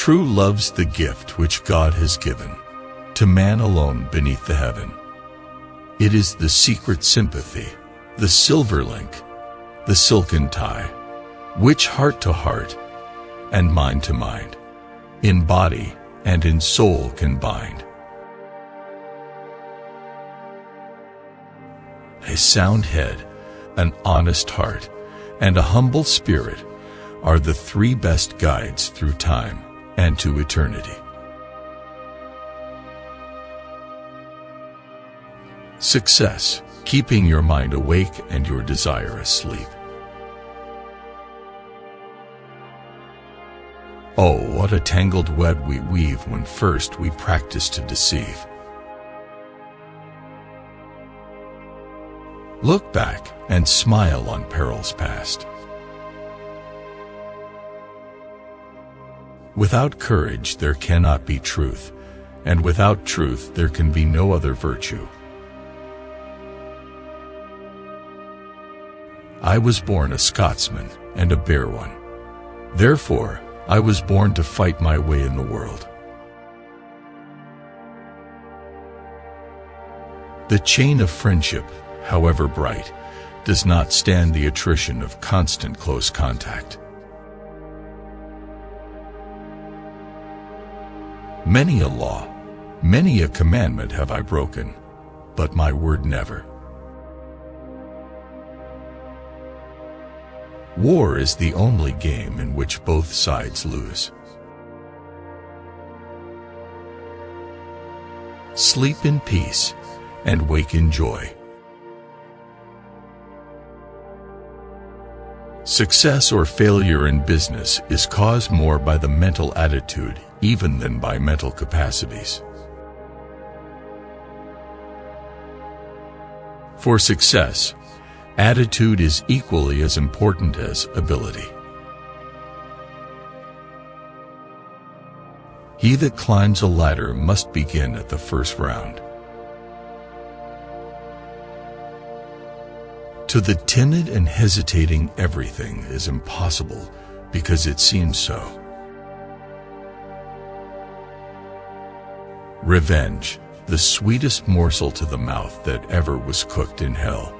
True love's the gift which God has given to man alone beneath the heaven. It is the secret sympathy, the silver link, the silken tie, which heart to heart and mind to mind, in body and in soul can bind. A sound head, an honest heart, and a humble spirit are the three best guides through time and to eternity. Success, keeping your mind awake and your desire asleep. Oh, what a tangled web we weave when first we practice to deceive. Look back and smile on perils past. Without courage there cannot be truth, and without truth there can be no other virtue. I was born a Scotsman and a bare one. Therefore, I was born to fight my way in the world. The chain of friendship, however bright, does not stand the attrition of constant close contact. Many a law, many a commandment have I broken, but my word never. War is the only game in which both sides lose. Sleep in peace and wake in joy. Success or failure in business is caused more by the mental attitude even than by mental capacities. For success, attitude is equally as important as ability. He that climbs a ladder must begin at the first round. To the timid and hesitating, everything is impossible because it seems so. Revenge, the sweetest morsel to the mouth that ever was cooked in hell.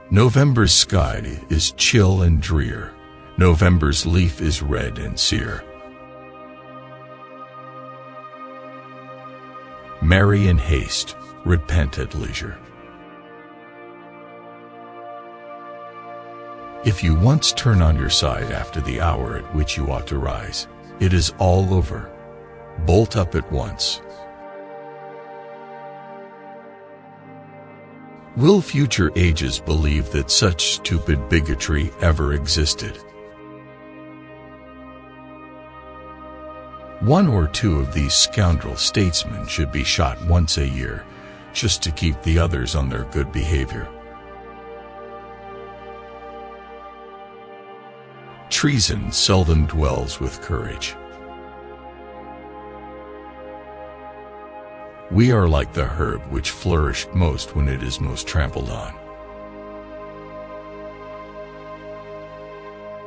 November's sky is chill and drear. November's leaf is red and sere. Marry in haste, repent at leisure. If you once turn on your side after the hour at which you ought to rise, it is all over. Bolt up at once. Will future ages believe that such stupid bigotry ever existed? One or two of these scoundrel statesmen should be shot once a year, just to keep the others on their good behavior. Treason seldom dwells with courage. We are like the herb which flourished most when it is most trampled on.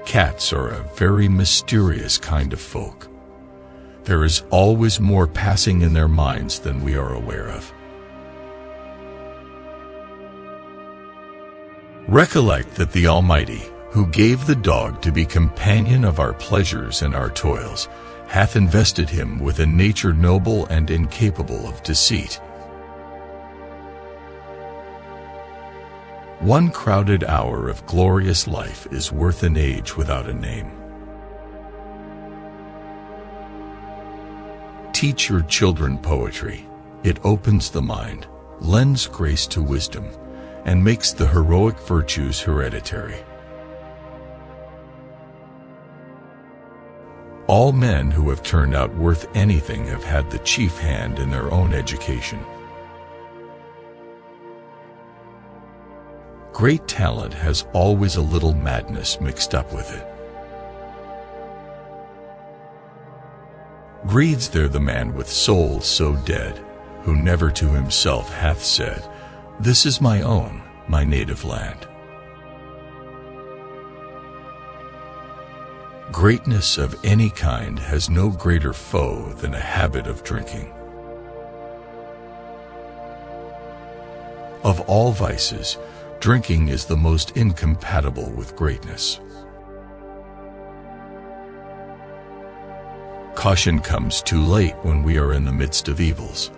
Cats are a very mysterious kind of folk. There is always more passing in their minds than we are aware of. Recollect that the Almighty, who gave the dog to be companion of our pleasures and our toils, hath invested him with a nature noble and incapable of deceit. One crowded hour of glorious life is worth an age without a name. Teach your children poetry. It opens the mind, lends grace to wisdom, and makes the heroic virtues hereditary. All men who have turned out worth anything have had the chief hand in their own education. Great talent has always a little madness mixed up with it. Reads there the man with soul so dead, who never to himself hath said, "This is my own, my native land." Greatness of any kind has no greater foe than a habit of drinking. Of all vices, drinking is the most incompatible with greatness. Caution comes too late when we are in the midst of evils.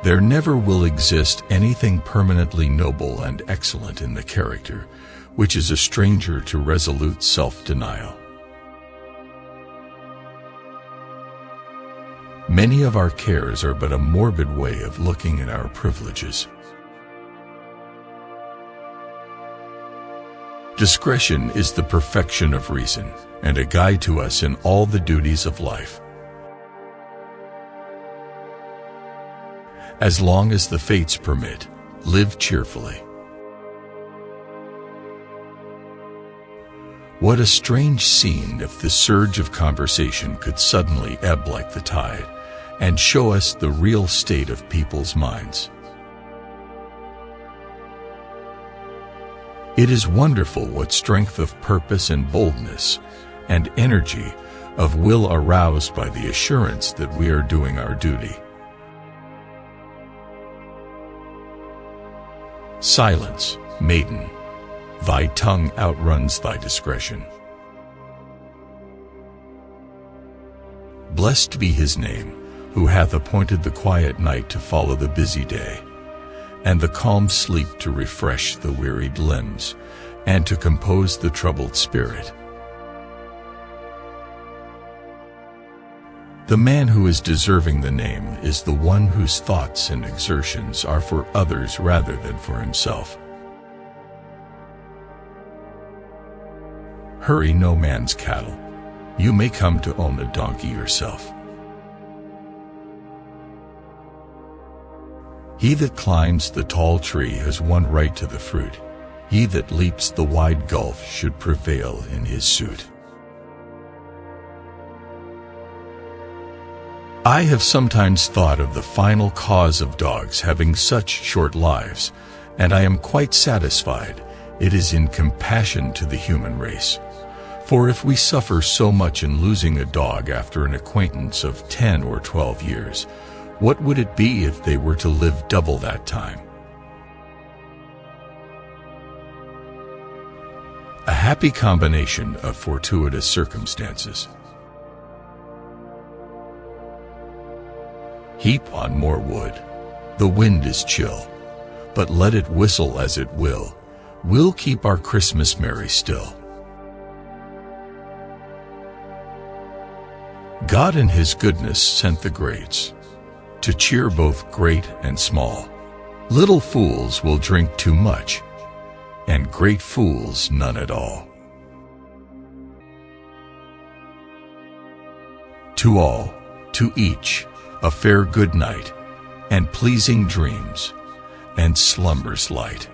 There never will exist anything permanently noble and excellent in the character, which is a stranger to resolute self-denial. Many of our cares are but a morbid way of looking at our privileges. Discretion is the perfection of reason, and a guide to us in all the duties of life. As long as the fates permit, live cheerfully. What a strange scene if the surge of conversation could suddenly ebb like the tide, and show us the real state of people's minds. It is wonderful what strength of purpose and boldness and energy of will aroused by the assurance that we are doing our duty. Silence, maiden, thy tongue outruns thy discretion. Blessed be his name, who hath appointed the quiet night to follow the busy day, and the calm sleep to refresh the wearied limbs, and to compose the troubled spirit. The man who is deserving the name is the one whose thoughts and exertions are for others rather than for himself. Hurry no man's cattle. You may come to own a donkey yourself. He that climbs the tall tree has won right to the fruit. He that leaps the wide gulf should prevail in his suit. I have sometimes thought of the final cause of dogs having such short lives, and I am quite satisfied it is in compassion to the human race. For if we suffer so much in losing a dog after an acquaintance of 10 or 12 years, what would it be if they were to live double that time? A happy combination of fortuitous circumstances. Heap on more wood. The wind is chill, but let it whistle as it will, we'll keep our Christmas merry still. God in his goodness sent the greats to cheer both great and small. Little fools will drink too much, and great fools none at all. To all, to each, a fair good night, and pleasing dreams, and slumbers light.